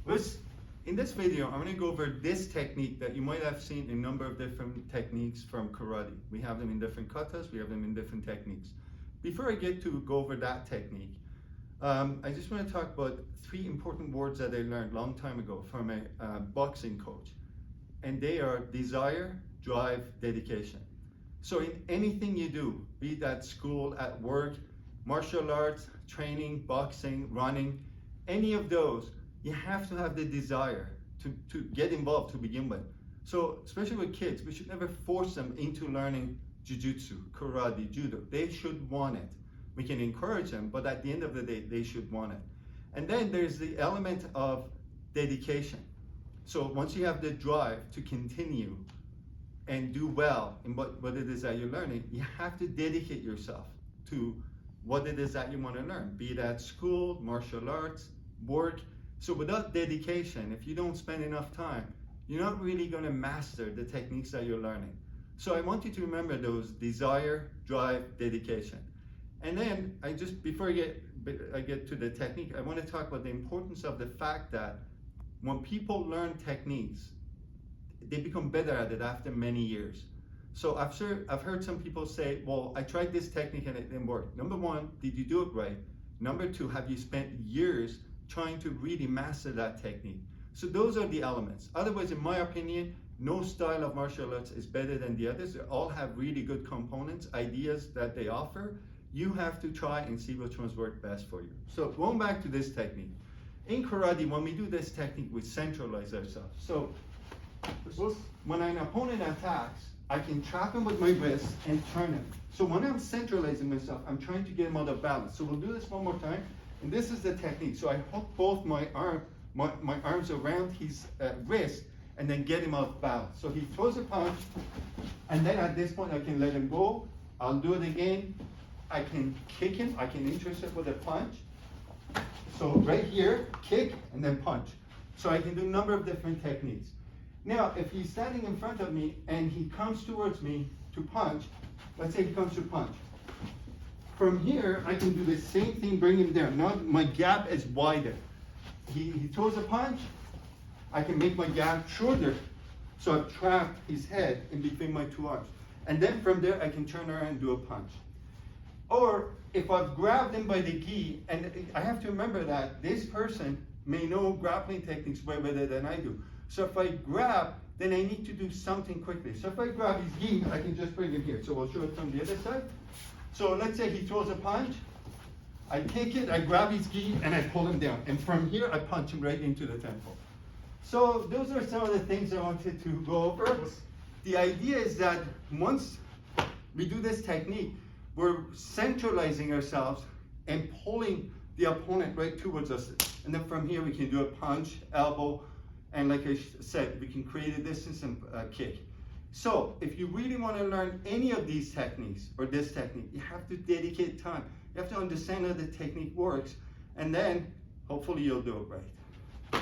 In this video, I'm going to go over this technique that you might have seen in a number of different techniques from karate. We have them in different katas, we have them in different techniques. Before I get to go over that technique, I just want to talk about 3 important words that I learned a long time ago from a boxing coach. And they are desire, drive, dedication. So in anything you do, be that school, at work, martial arts, training, boxing, running, any of those, you have to have the desire to get involved to begin with. So especially with kids, we should never force them into learning jiu-jitsu, karate, judo. They should want it. We can encourage them, but at the end of the day, they should want it. And then there's the element of dedication. So once you have the drive to continue and do well in what it is that you're learning, you have to dedicate yourself to what it is that you want to learn, be it at school, martial arts, work. So without dedication, if you don't spend enough time, you're not really going to master the techniques that you're learning. So I want you to remember those: desire, drive, dedication. And then before I get to the technique, I want to talk about the importance of the fact that when people learn techniques, they become better at it after many years. So I've heard some people say, well, I tried this technique and it didn't work. Number 1, did you do it right? Number 2, have you spent years trying to really master that technique? So those are the elements. Otherwise, in my opinion, no style of martial arts is better than the others. They all have really good components, ideas that they offer. You have to try and see which ones work best for you. So going back to this technique. In karate, when we do this technique, we centralize ourselves. So when an opponent attacks, I can trap him with my wrist and turn him. So when I'm centralizing myself, I'm trying to get him out of balance. So we'll do this one more time. And this is the technique. So I hook both my arms around his wrist and then get him out of balance. So he throws a punch, and then at this point I can let him go. I'll do it again. I can kick him. I can intercept with a punch. So right here, kick and then punch. So I can do a number of different techniques. Now, if he's standing in front of me and he comes towards me to punch, let's say he comes to punch. From here, I can do the same thing, bring him down. Now my gap is wider. He throws a punch, I can make my gap shorter. So I've trapped his head in between my 2 arms. And then from there, I can turn around and do a punch. Or if I've grabbed him by the gi, and I have to remember that this person may know grappling techniques way better than I do. So if I grab, then I need to do something quickly. So if I grab his gi, I can just bring him here. So we'll show it from the other side. So let's say he throws a punch, I take it, I grab his gi, and I pull him down. And from here, I punch him right into the temple. So those are some of the things I wanted to go over. The idea is that once we do this technique, we're centralizing ourselves and pulling the opponent right towards us. And then from here, we can do a punch, elbow, and like I said, we can create a distance and kick. So if you really want to learn any of these techniques or this technique, you have to dedicate time. You have to understand how the technique works, and then hopefully you'll do it right.